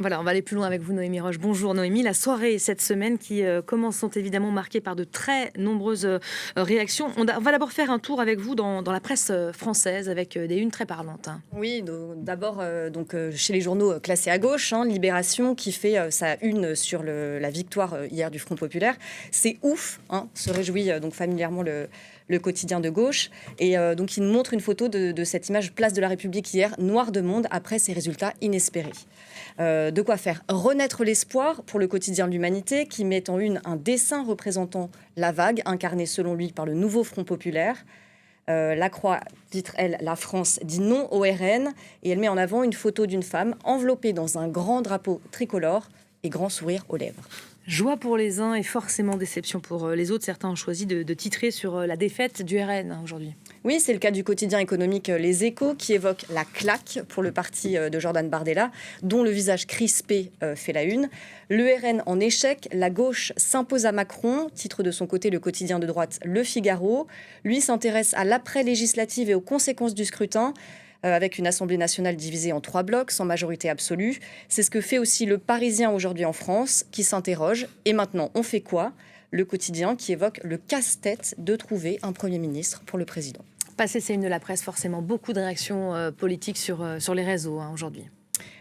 Voilà, on va aller plus loin avec vous, Noémie Roche. Bonjour Noémie. La soirée cette semaine qui commence sont évidemment marquées par de très nombreuses réactions. On va d'abord faire un tour avec vous dans la presse française avec des unes très parlantes, hein. Oui, d'abord chez les journaux classés à gauche, hein, Libération qui fait sa une sur la victoire hier du Front populaire. C'est ouf, hein, se réjouit donc familièrement le quotidien de gauche. Et donc il nous montre une photo de cette image place de la République hier, noire de monde après ces résultats inespérés. De quoi faire renaître l'espoir pour le quotidien de l'Humanité qui met en une un dessin représentant la vague incarnée selon lui par le nouveau Front populaire. La Croix titre, elle, La France dit non au RN, et elle met en avant une photo d'une femme enveloppée dans un grand drapeau tricolore et grand sourire aux lèvres. Joie pour les uns et forcément déception pour les autres. Certains ont choisi de titrer sur la défaite du RN aujourd'hui. Oui, c'est le cas du quotidien économique Les Échos qui évoque la claque pour le parti de Jordan Bardella, dont le visage crispé fait la une. Le RN en échec, la gauche s'impose à Macron, titre de son côté le quotidien de droite Le Figaro. Lui s'intéresse à l'après-législative et aux conséquences du scrutin, avec une Assemblée nationale divisée en 3 blocs, sans majorité absolue. C'est ce que fait aussi le Parisien aujourd'hui en France, qui s'interroge. Et maintenant, on fait quoi ? Le quotidien qui évoque le casse-tête de trouver un Premier ministre pour le président. Passé, c'est une de la presse, forcément beaucoup de réactions politiques sur les réseaux aujourd'hui.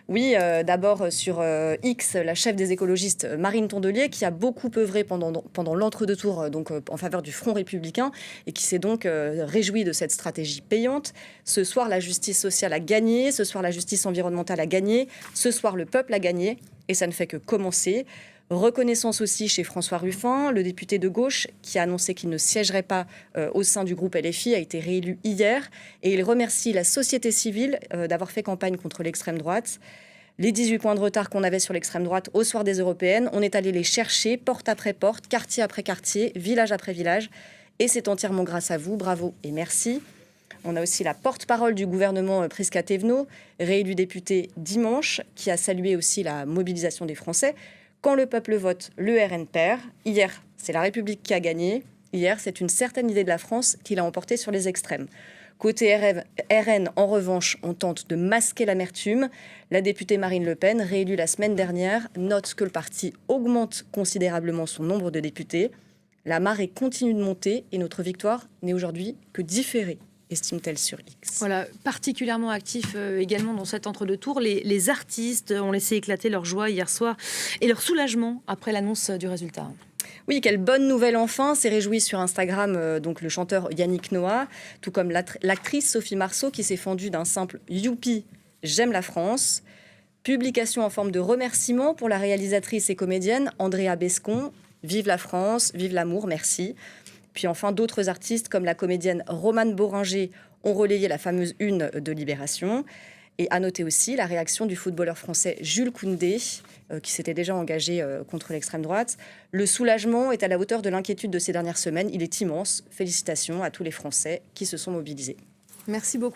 Oui, d'abord sur X, la chef des écologistes Marine Tondelier, qui a beaucoup œuvré pendant l'entre-deux tours en faveur du Front républicain et qui s'est donc réjoui de cette stratégie payante. Ce soir, la justice sociale a gagné, ce soir, la justice environnementale a gagné, ce soir, le peuple a gagné et ça ne fait que commencer. Reconnaissance aussi chez François Ruffin, le député de gauche qui a annoncé qu'il ne siégerait pas au sein du groupe LFI, a été réélu hier. Et il remercie la société civile d'avoir fait campagne contre l'extrême droite. Les 18 points de retard qu'on avait sur l'extrême droite au soir des européennes, on est allé les chercher porte après porte, quartier après quartier, village après village. Et c'est entièrement grâce à vous, bravo et merci. On a aussi la porte-parole du gouvernement Prisca Thévenot, réélu député dimanche, qui a salué aussi la mobilisation des Français. Quand le peuple vote, le RN perd. Hier, c'est la République qui a gagné. Hier, c'est une certaine idée de la France qui l'a emporté sur les extrêmes. Côté RN, en revanche, on tente de masquer l'amertume. La députée Marine Le Pen, réélue la semaine dernière, note que le parti augmente considérablement son nombre de députés. La marée continue de monter et notre victoire n'est aujourd'hui que différée, estime-t-elle sur X. Voilà, particulièrement actifs également dans cet entre-deux tours. Les artistes ont laissé éclater leur joie hier soir et leur soulagement après l'annonce du résultat. Oui, quelle bonne nouvelle enfin, s'est réjoui sur Instagram donc le chanteur Yannick Noah, tout comme l'actrice Sophie Marceau qui s'est fendue d'un simple « Youpi, j'aime la France ». Publication en forme de remerciement pour la réalisatrice et comédienne Andrea Bescon. Vive la France, vive l'amour, merci. Puis enfin, d'autres artistes comme la comédienne Romane Boringer ont relayé la fameuse une de Libération. Et à noter aussi la réaction du footballeur français Jules Koundé, qui s'était déjà engagé contre l'extrême droite. Le soulagement est à la hauteur de l'inquiétude de ces dernières semaines. Il est immense. Félicitations à tous les Français qui se sont mobilisés. Merci beaucoup.